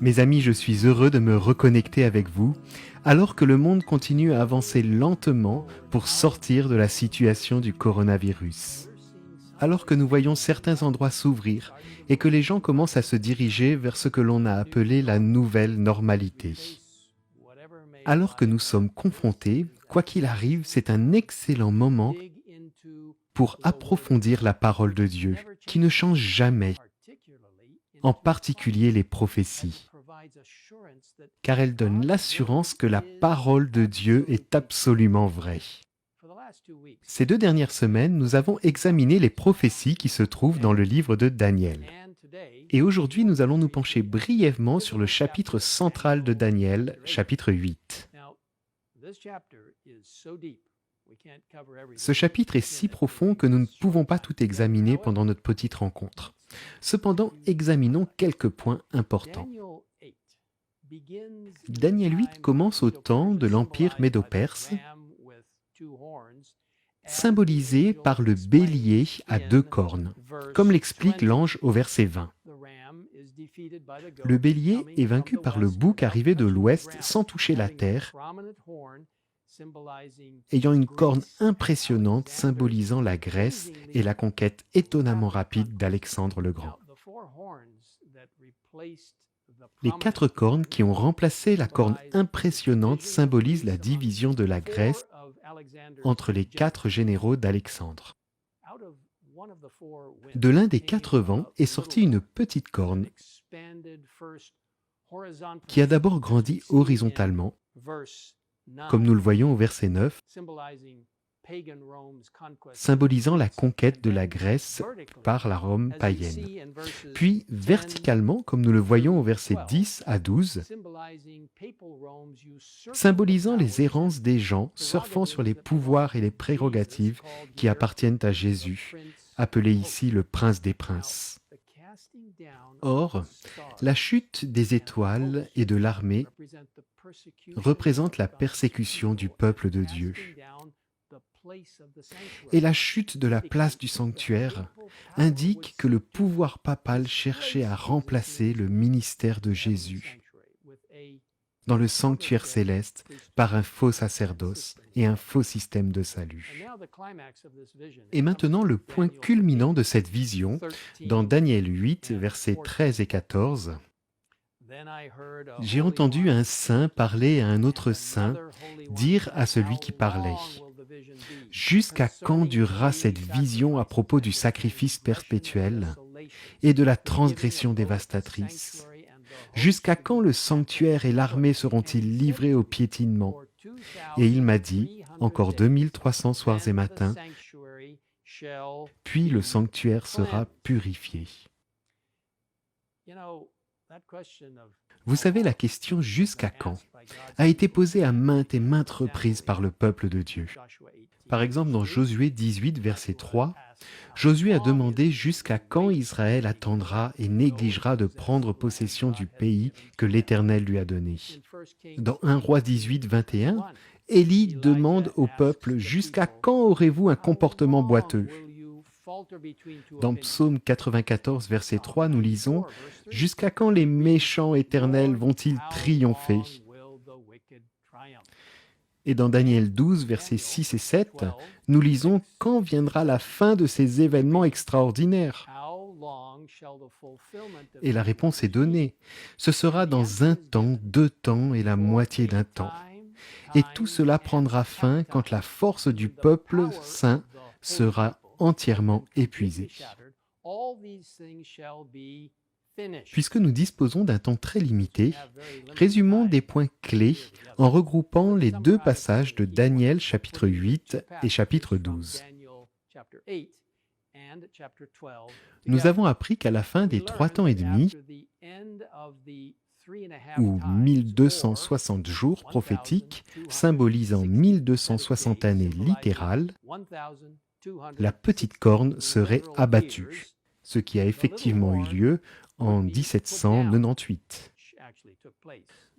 Mes amis, je suis heureux de me reconnecter avec vous, alors que le monde continue à avancer lentement pour sortir de la situation du coronavirus. Alors que nous voyons certains endroits s'ouvrir et que les gens commencent à se diriger vers ce que l'on a appelé la nouvelle normalité. Alors que nous sommes confrontés, quoi qu'il arrive, c'est un excellent moment pour approfondir la parole de Dieu, qui ne change jamais, en particulier les prophéties, car elles donnent l'assurance que la parole de Dieu est absolument vraie. Ces 2 dernières semaines, nous avons examiné les prophéties qui se trouvent dans le livre de Daniel. Et aujourd'hui, nous allons nous pencher brièvement sur le chapitre central de Daniel, chapitre 8. Ce chapitre est si profond que nous ne pouvons pas tout examiner pendant notre petite rencontre. Cependant, examinons quelques points importants. Daniel 8 commence au temps de l'Empire médo-perse, symbolisé par le bélier à 2 cornes, comme l'explique l'ange au verset 20. Le bélier est vaincu par le bouc arrivé de l'ouest sans toucher la terre, ayant une corne impressionnante symbolisant la Grèce et la conquête étonnamment rapide d'Alexandre le Grand. Les 4 cornes qui ont remplacé la corne impressionnante symbolisent la division de la Grèce entre les 4 généraux d'Alexandre. De l'un des 4 vents est sortie une petite corne qui a d'abord grandi horizontalement, comme nous le voyons au verset 9, symbolisant la conquête de la Grèce par la Rome païenne. Puis verticalement, comme nous le voyons au verset 10 à 12, symbolisant les errances des gens surfant sur les pouvoirs et les prérogatives qui appartiennent à Jésus, appelé ici le prince des princes. Or, la chute des étoiles et de l'armée représente la persécution du peuple de Dieu. Et la chute de la place du sanctuaire indique que le pouvoir papal cherchait à remplacer le ministère de Jésus dans le sanctuaire céleste par un faux sacerdoce et un faux système de salut. Et maintenant, le point culminant de cette vision, dans Daniel 8, versets 13 et 14, « J'ai entendu un saint parler à un autre saint, dire à celui qui parlait, « Jusqu'à quand durera cette vision à propos du sacrifice perpétuel et de la transgression dévastatrice ? Jusqu'à quand le sanctuaire et l'armée seront-ils livrés au piétinement ? Et il m'a dit, encore 2300 soirs et matins, puis le sanctuaire sera purifié. » Vous savez, la question « jusqu'à quand » a été posée à maintes et maintes reprises par le peuple de Dieu. Par exemple, dans Josué 18, verset 3, Josué a demandé jusqu'à quand Israël attendra et négligera de prendre possession du pays que l'Éternel lui a donné. Dans 1 Roi 18, 21, Élie demande au peuple « Jusqu'à quand aurez-vous un comportement boiteux ?» Dans Psaume 94, verset 3, nous lisons « Jusqu'à quand les méchants éternels vont-ils triompher ?» Et dans Daniel 12, versets 6 et 7, nous lisons « Quand viendra la fin de ces événements extraordinaires ?» Et la réponse est donnée. Ce sera dans 1 temps, 2 temps et la moitié d'un temps. Et tout cela prendra fin quand la force du peuple saint sera entièrement épuisée. Puisque nous disposons d'un temps très limité, résumons des points clés en regroupant les 2 passages de Daniel chapitre 8 et chapitre 12. Nous avons appris qu'à la fin des 3 temps et demi, ou 1260 jours prophétiques, symbolisant 1260 années littérales, la petite corne serait abattue, ce qui a effectivement eu lieu en 1798,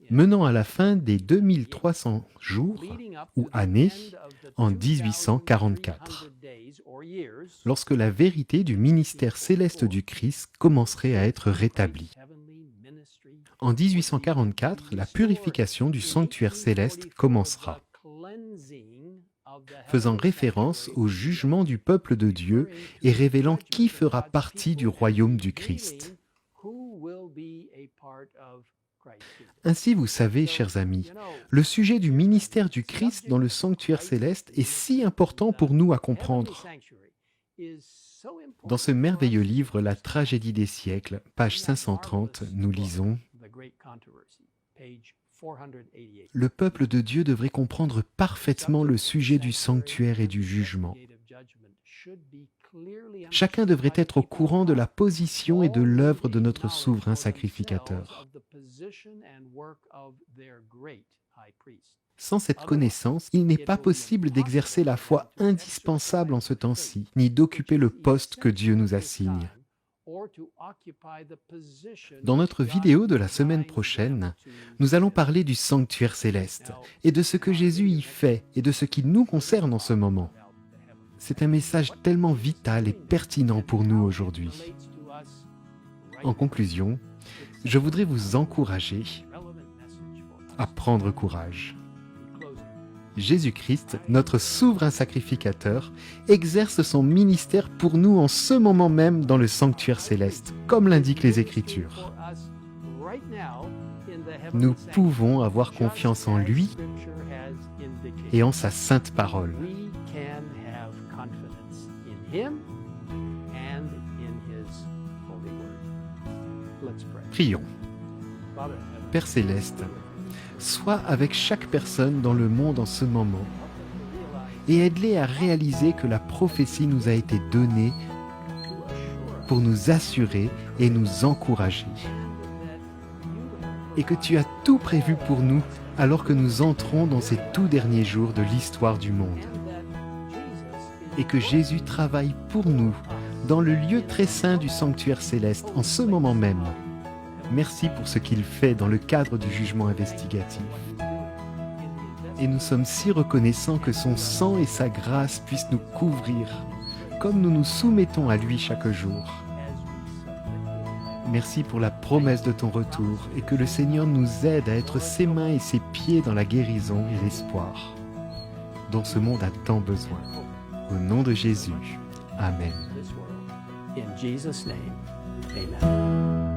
menant à la fin des 2300 jours ou années en 1844, lorsque la vérité du ministère céleste du Christ commencerait à être rétablie. En 1844, la purification du sanctuaire céleste commencera, faisant référence au jugement du peuple de Dieu et révélant qui fera partie du royaume du Christ. Ainsi, vous savez, chers amis, le sujet du ministère du Christ dans le sanctuaire céleste est si important pour nous à comprendre. Dans ce merveilleux livre, La tragédie des siècles, page 530, nous lisons « Le peuple de Dieu devrait comprendre parfaitement le sujet du sanctuaire et du jugement. Chacun devrait être au courant de la position et de l'œuvre de notre souverain sacrificateur. Sans cette connaissance, il n'est pas possible d'exercer la foi indispensable en ce temps-ci, ni d'occuper le poste que Dieu nous assigne. Dans notre vidéo de la semaine prochaine, nous allons parler du sanctuaire céleste et de ce que Jésus y fait et de ce qui nous concerne en ce moment. C'est un message tellement vital et pertinent pour nous aujourd'hui. En conclusion, je voudrais vous encourager à prendre courage. Jésus-Christ, notre souverain sacrificateur, exerce son ministère pour nous en ce moment même dans le sanctuaire céleste, comme l'indiquent les Écritures. Nous pouvons avoir confiance en lui et en sa sainte parole. Prions. Père céleste, sois avec chaque personne dans le monde en ce moment et aide-les à réaliser que la prophétie nous a été donnée pour nous assurer et nous encourager. Et que tu as tout prévu pour nous alors que nous entrons dans ces tout derniers jours de l'histoire du monde. Et que Jésus travaille pour nous dans le lieu très saint du sanctuaire céleste en ce moment même. Merci pour ce qu'il fait dans le cadre du jugement investigatif. Et nous sommes si reconnaissants que son sang et sa grâce puissent nous couvrir, comme nous nous soumettons à lui chaque jour. Merci pour la promesse de ton retour et que le Seigneur nous aide à être ses mains et ses pieds dans la guérison et l'espoir, dont ce monde a tant besoin. Au nom de Jésus. Amen. In Jesus' name, amen.